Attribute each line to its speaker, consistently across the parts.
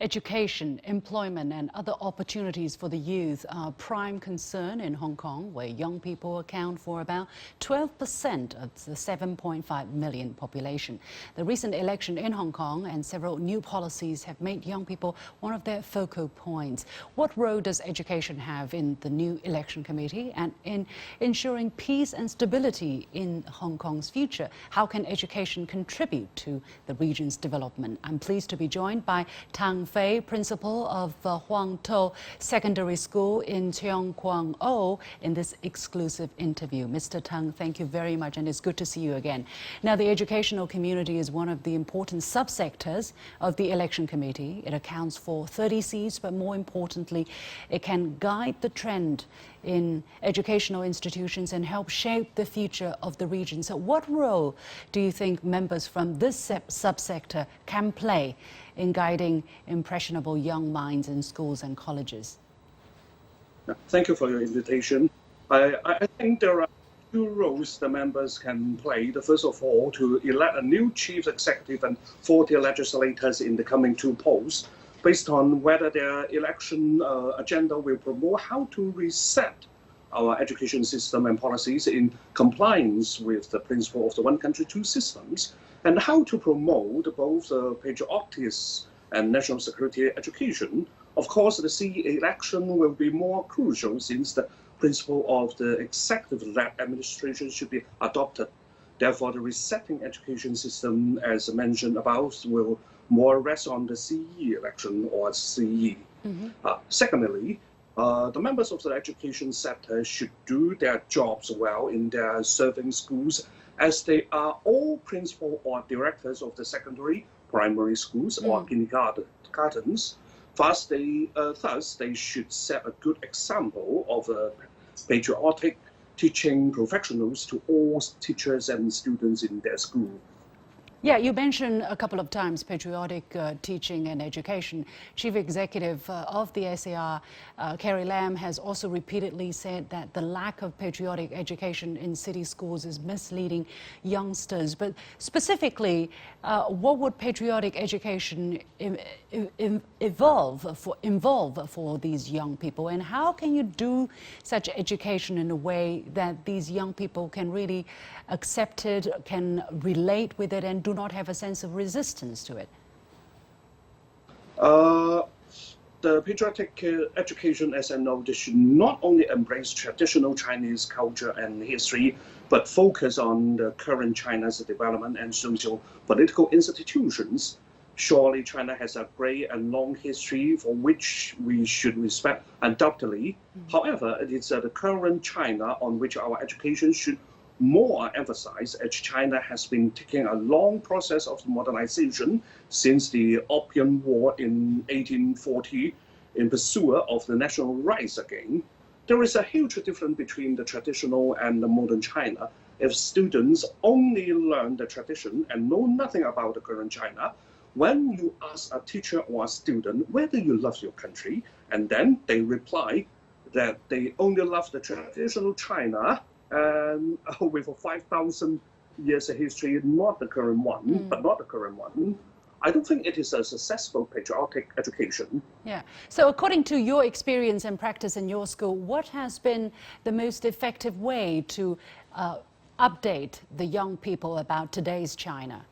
Speaker 1: Education, employment and other opportunities for the youth are prime concern in Hong Kong, where young people account for about 12% of the 7.5 million population. The recent election in Hong Kong and several new policies have made young people one of their focal points. What role does education have in the new election committee and in ensuring peace and stability in Hong Kong's future? How can education contribute to the region's development? I'm pleased to be joined by Tang Fei, principal of Huang To Secondary School in Cheung Kwang O, in this exclusive interview. Mr. Tang, thank you very much, and it's good to see you again. Now, the educational community is one of the important subsectors of the election committee. It accounts for 30 seats, but more importantly, it can guide the trend in educational institutions and help shape the future of the region. So what role do you think members from this subsector can play in guiding impressionable young minds in schools and colleges?
Speaker 2: Thank you for your invitation. I think there are two roles the members can play. The first of all, to elect a new chief executive and 40 legislators in the coming two polls, based on whether their election agenda will promote how to reset our education system and policies in compliance with the principle of the one country, two systems, and how to promote both patriotic and national security education. Of course, the CE election will be more crucial since the principle of the executive-led administration should be adopted. Therefore, the resetting education system, as mentioned above, will more rest on the CE election or CE. Secondly, the members of the education sector should do their jobs well in their serving schools, as they are all principal or directors of the secondary, primary schools or kindergartens. Thus, they should set a good example of patriotic teaching professionals to all teachers and students in their school.
Speaker 1: Yeah, you mentioned a couple of times patriotic teaching and education. Chief Executive of the SAR, Carrie Lam, has also repeatedly said that the lack of patriotic education in city schools is misleading youngsters. But specifically, what would patriotic education involve for these young people? And how can you do such education in a way that these young people can really accept it, can relate with it, and do not have a sense of resistance to it?
Speaker 2: The patriotic education, as I know, should not only embrace traditional Chinese culture and history, but focus on the current China's development and socio-political institutions. Surely China has a great and long history for which we should respect undoubtedly. However, it is the current China on which our education should more emphasized, as China has been taking a long process of modernization since the Opium War in 1840 in pursuit of the national rights again. There is a huge difference between the traditional and the modern China. If students only learn the tradition and know nothing about the current China, when you ask a teacher or a student, whether you love your country, and then they reply that they only love the traditional China, and with a 5,000 years of history, not the current one, but not the current one, I don't think it is a successful patriotic education.
Speaker 1: Yeah. So according to your experience and practice in your school, what has been the most effective way to update the young people about today's China?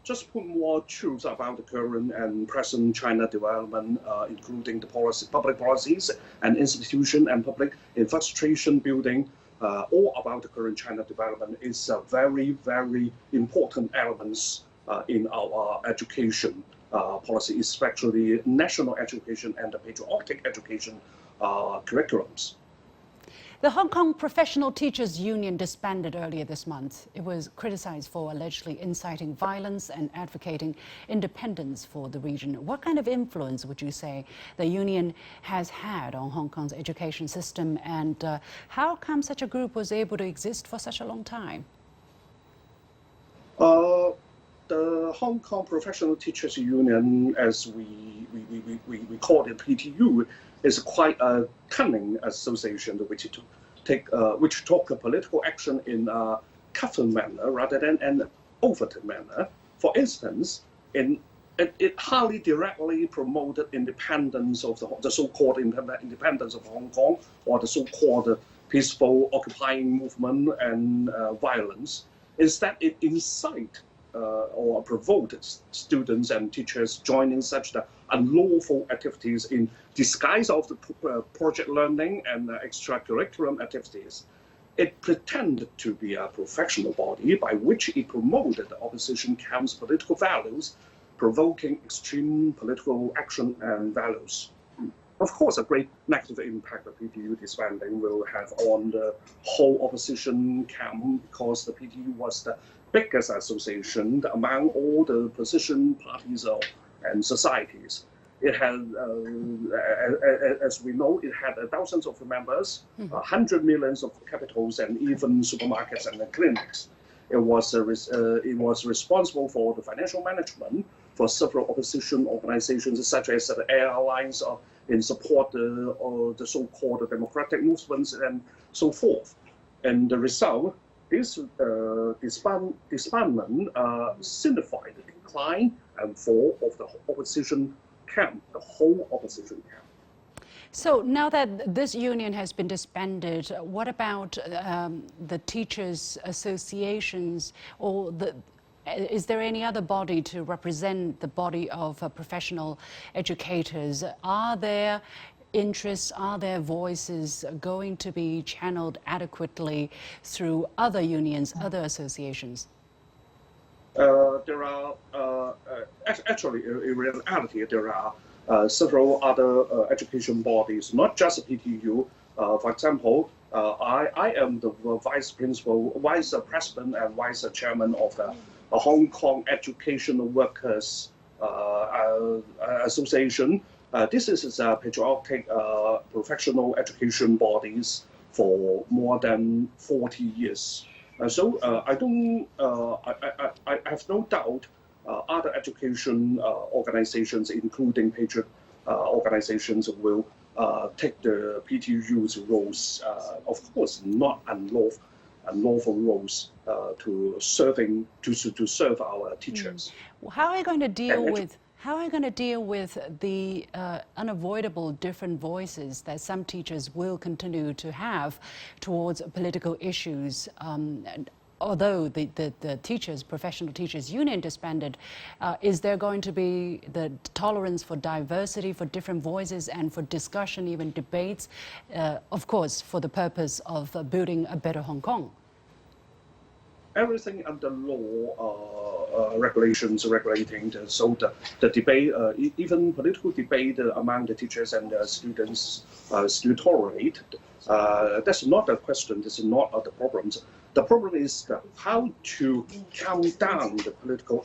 Speaker 2: Just put more truth about the current and present China development, including the public policies and institution and public infrastructure building. All about the current China development is a very, very important elements in our education policy, especially national education and the patriotic education curriculums.
Speaker 1: The Hong Kong Professional Teachers Union disbanded earlier this month. It was criticized for allegedly inciting violence and advocating independence for the region. What kind of influence would you say the union has had on Hong Kong's education system, and how come such a group was able to exist for such a long time?
Speaker 2: The Hong Kong Professional Teachers Union, as we call it PTU, is quite a cunning association which took a political action in a covert manner rather than an overt manner. For instance, in it hardly directly promoted independence of the so-called independence of Hong Kong or the so-called peaceful occupying movement and violence. Instead, it incited or provoked students and teachers joining such the unlawful activities in disguise of the project learning and extracurricular activities. It pretended to be a professional body by which it promoted the opposition camp's political values, provoking extreme political action and values. Of course, a great negative impact the PTU disbanding will have on the whole opposition camp because the PTU was the biggest association among all the opposition parties and societies. It had, as we know, it had thousands of members, 100 millions of capitals, and even supermarkets and clinics. It was responsible for the financial management for several opposition organizations, such as the airlines in support of the so-called democratic movements and so forth. And the result, this disbandment signified the decline and fall of the opposition camp, the whole opposition camp.
Speaker 1: So now that this union has been disbanded, what about the teachers' associations, or is there any other body to represent the body of professional educators? Are their interests, are their voices going to be channeled adequately through other unions, other associations?
Speaker 2: There are actually, in reality, there are several other education bodies, not just PTU. For example, I am the vice president and vice chairman of the Hong Kong Educational Workers Association. This is a patriotic professional education bodies for more than 40 years. So I have no doubt other education organizations, including patriot organizations, will take the PTU's roles, of course, not unlawful roles to serve our teachers.
Speaker 1: How are you going to deal with? How are you going to deal with the unavoidable different voices that some teachers will continue to have towards political issues? Although the teachers, professional teachers union disbanded, is there going to be the tolerance for diversity, for different voices and for discussion, even debates, of course, for the purpose of building a better Hong Kong?
Speaker 2: Everything under law regulations regulating the debate, even political debate among the teachers and students still tolerated. That's not the question. This is not the problem. The problem is how to calm down the political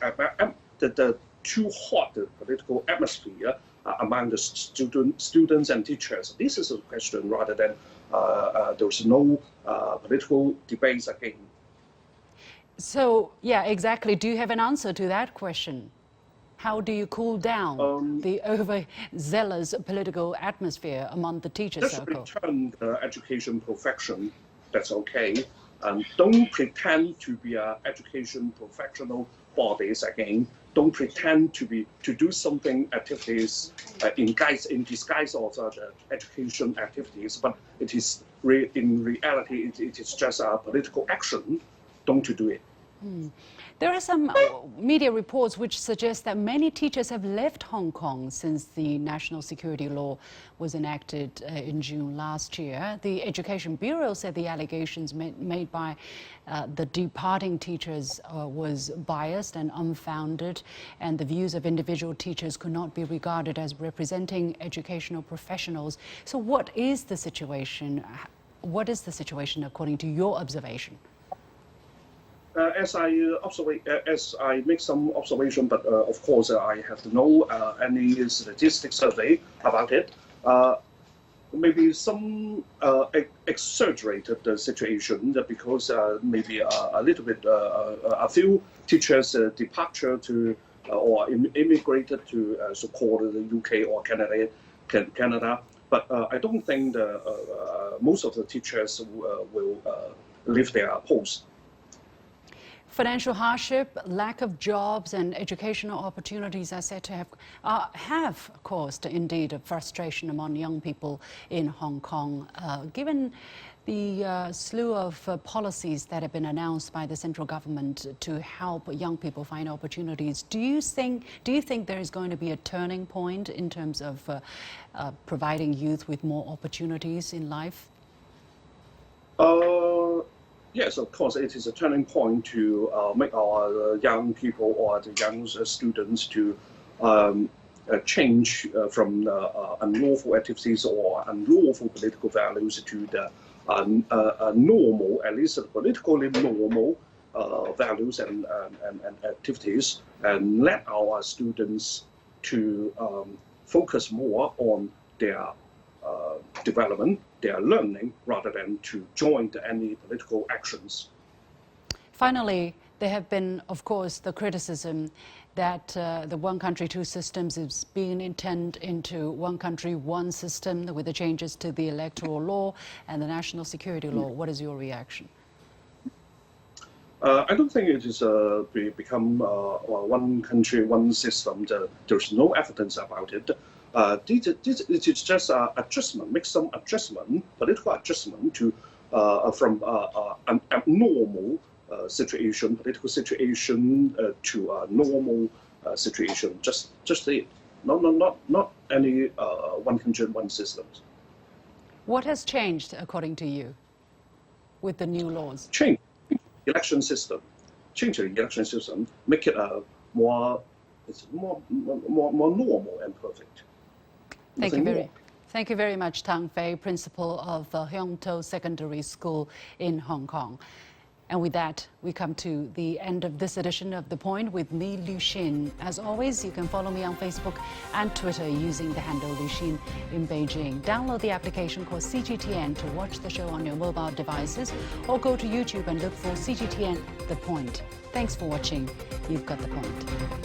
Speaker 2: the too hot political atmosphere among the students and teachers. This is a question rather than there's no political debates again.
Speaker 1: So, yeah, exactly. Do you have an answer to that question? How do you cool down the overzealous political atmosphere among the teacher circle?
Speaker 2: Just return the education profession, that's okay. Don't pretend to be an education professional bodies again. Don't pretend to do something activities in disguise of the education activities, but it is in reality it is just a political action. Don't do it.
Speaker 1: There are some media reports which suggest that many teachers have left Hong Kong since the national security law was enacted in June last year. The Education Bureau said the allegations made by the departing teachers was biased and unfounded, and the views of individual teachers could not be regarded as representing educational professionals. So what is the situation? What is the situation according to your observation?
Speaker 2: As I make some observation, but of course I have no any statistic survey about it. Maybe some exaggerated the situation because maybe a little bit a few teachers departure to or immigrated to so-called the UK or Canada. But I don't think most of the teachers will leave their post.
Speaker 1: Financial hardship, lack of jobs and educational opportunities are said to have caused indeed a frustration among young people in Hong Kong. Given the slew of policies that have been announced by the central government to help young people find opportunities, do you think there is going to be a turning point in terms of providing youth with more opportunities in life?
Speaker 2: Yes, of course, it is a turning point to make our young people or the young students to change from unlawful activities or unlawful political values to the normal, at least politically normal values and activities, and let our students to focus more on their development, their learning, rather than to join any political actions.
Speaker 1: Finally, there have been, of course, the criticism that the one country, two systems is being turned into one country, one system with the changes to the electoral law and the national security law. What is your reaction?
Speaker 2: I don't think it is become one country, one system. There's no evidence about it. It is just adjustment, make some adjustment, political adjustment to from an abnormal situation, political situation to a normal situation. Just it. Not any one country, one system.
Speaker 1: What has changed, according to you, with the new laws?
Speaker 2: Change election system. Change the election system. Make it more normal and perfect.
Speaker 1: Thank you very much, Tang Fei, principal of Heung Secondary School in Hong Kong. And with that, we come to the end of this edition of The Point with me, Liu Xin. As always, you can follow me on Facebook and Twitter using the handle Liu Xin in Beijing. Download the application called CGTN to watch the show on your mobile devices, or go to YouTube and look for CGTN The Point. Thanks for watching. You've got The Point.